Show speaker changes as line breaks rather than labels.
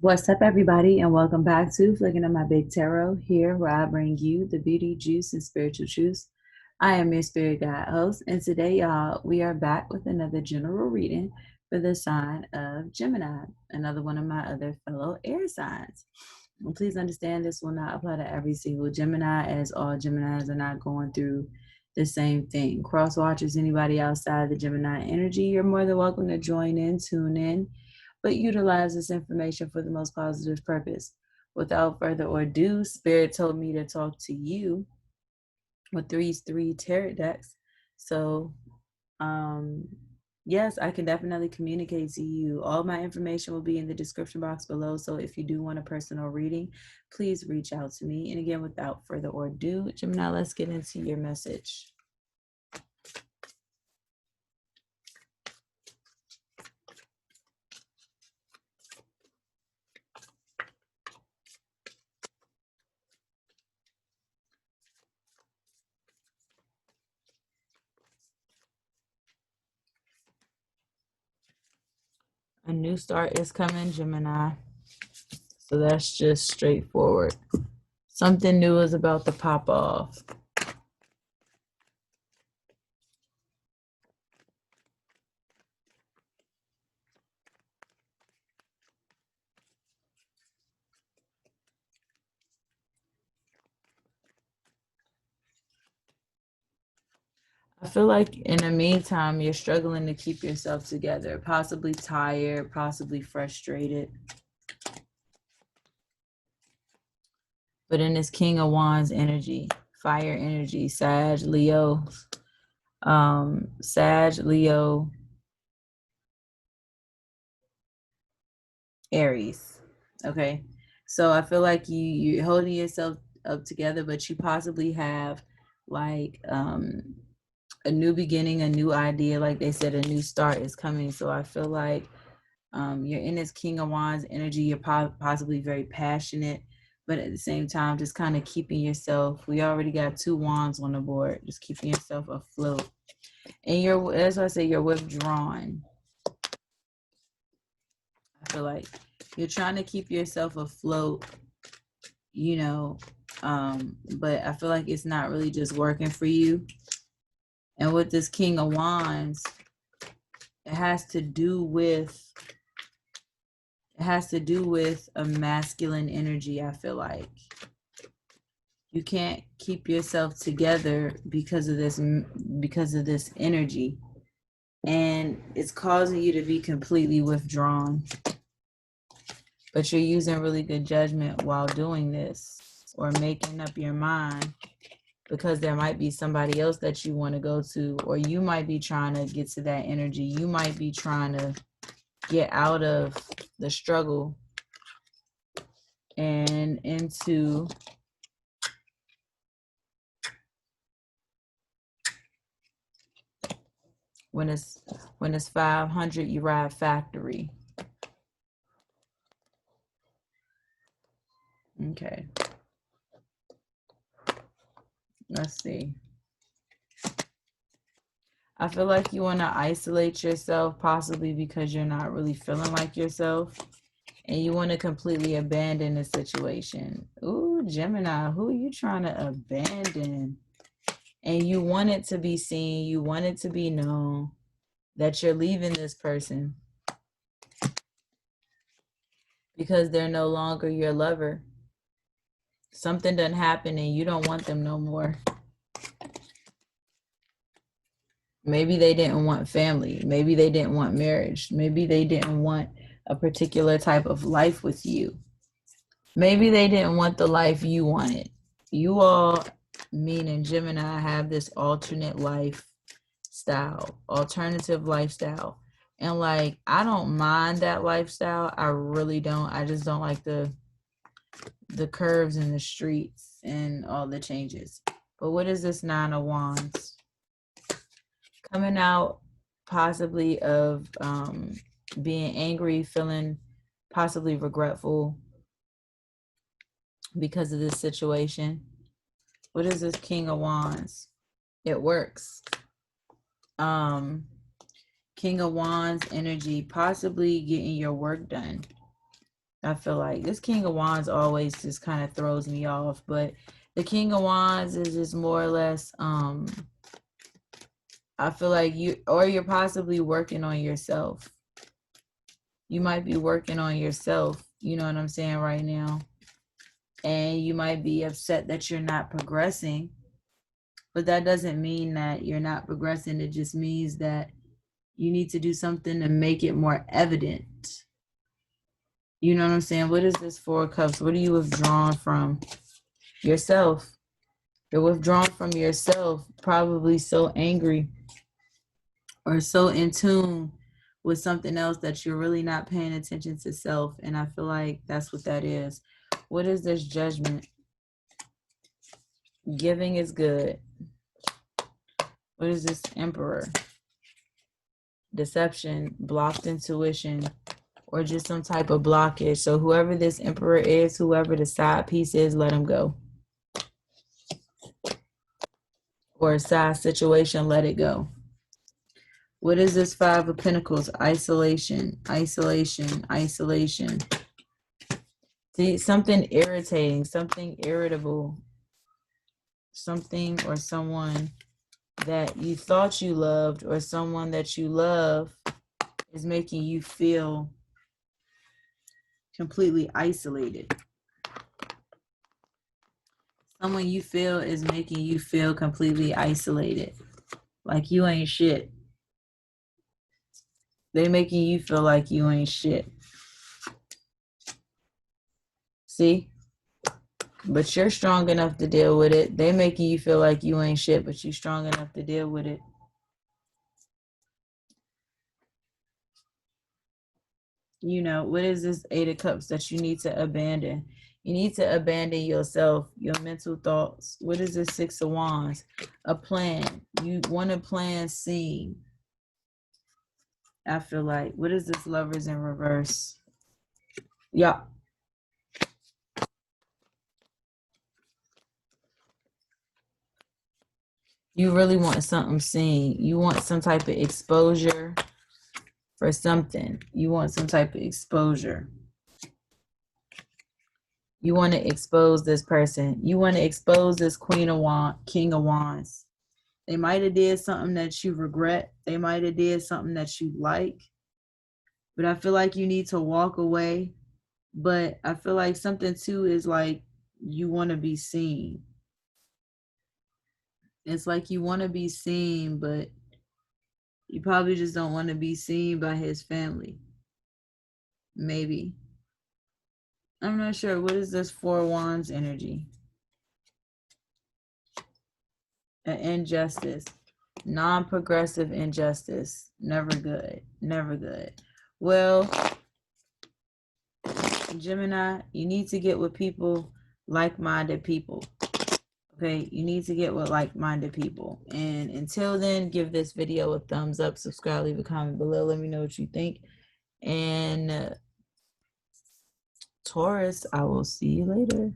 What's up, everybody, and welcome back to Flicking on My Big Tarot, here where I bring you the beauty, juice, and spiritual truths. I am your spirit guide host, and today, y'all, we are back with another general reading for the sign of Gemini, another one of my other fellow air signs. And please understand this will not apply to every single Gemini, as all Geminis are not going through the same thing. Cross watchers, anybody outside the Gemini energy, you're more than welcome to join in, tune in, but utilize this information for the most positive purpose. Without further ado, Spirit told me to talk to you with these three tarot decks. So, yes, I can definitely communicate to you. All my information will be in the description box below. So if you do want a personal reading, please reach out to me. And again, without further ado, Gemini, let's get into your message. A new start is coming, Gemini. So that's just straightforward. Something new is about to pop off. I feel like in the meantime, you're struggling to keep yourself together, possibly tired, possibly frustrated. But in this King of Wands energy, fire energy, Sag, Leo, Aries. Okay. So I feel like you're holding yourself up together, but you possibly have like a new beginning, a new idea. Like they said, a new start is coming. So I feel like you're in this King of Wands energy. You're possibly very passionate, but at the same time, just kind of keeping yourself. We already got 2 wands on the board. Just keeping yourself afloat. And that's why I say you're withdrawn. I feel like you're trying to keep yourself afloat, you know, but I feel like it's not really just working for you. And with this King of Wands, it has to do with a masculine energy. I feel like you can't keep yourself together because of this energy, and it's causing you to be completely withdrawn, but you're using really good judgment while doing this, or making up your mind, because there might be somebody else that you want to go to, or you might be trying to get to that energy. You might be trying to get out of the struggle and into when it's 500, you ride factory. Okay. Let's see. I feel like you want to isolate yourself, possibly because you're not really feeling like yourself, and you want to completely abandon the situation. Ooh, Gemini, who are you trying to abandon? And you want it to be seen, you want it to be known that you're leaving this person because they're no longer your lover. Something done happened and you don't want them no more. Maybe they didn't want family. Maybe they didn't want marriage. Maybe they didn't want a particular type of life with you. Maybe they didn't want the life you wanted. You all, meaning Gemini, have this alternative lifestyle. And like, I don't mind that lifestyle. I really don't. I just don't like the curves in the streets and all the changes. But what is this 9 of Wands? Coming out possibly of being angry, feeling possibly regretful because of this situation. What is this King of Wands? It works. King of Wands energy, possibly getting your work done. I feel like this King of Wands always just kind of throws me off, but the King of Wands is just more or less, I feel like you're possibly working on yourself. You might be working on yourself, you know what I'm saying, right now. And you might be upset that you're not progressing, but that doesn't mean that you're not progressing. It just means that you need to do something to make it more evident. You know what I'm saying? What is this Four of Cups? What are you withdrawing from? Yourself. You're withdrawn from yourself, probably so angry or so in tune with something else that you're really not paying attention to self. And I feel like that's what that is. What is this Judgment? Giving is good. What is this Emperor? Deception, blocked intuition, or just some type of blockage. So whoever this Emperor is, whoever the side piece is, let him go. Or a side situation, let it go. What is this Five of Pentacles? Isolation, isolation, isolation. See, something irritating, something irritable, something or someone that you thought you loved or someone that you love is making you feel completely isolated. Someone you feel is making you feel completely isolated. Like you ain't shit. They making you feel like you ain't shit. See? But you're strong enough to deal with it. They making you feel like you ain't shit, but you're strong enough to deal with it. You know, what is this Eight of Cups that you need to abandon? You need to abandon yourself, your mental thoughts. What is this Six of Wands? A plan. You want to plan scene. I feel like, what is this Lovers in reverse? Yeah. You really want something seen. You want some type of exposure for something. You want some type of exposure. You want to expose this person. You want to expose this King of Wands. They might have did something that you regret. They might have did something that you like. But I feel like you need to walk away. But I feel like something too is like you want to be seen. It's like you want to be seen, but you probably just don't want to be seen by his family. Maybe. I'm not sure. What is this Four Wands energy? An injustice. Non-progressive injustice. Never good. Never good. Well, Gemini, you need to get with people, like-minded people. Okay, you need to get with like-minded people. And until then, give this video a thumbs up, subscribe, leave a comment below. Let me know what you think. And Taurus, I will see you later.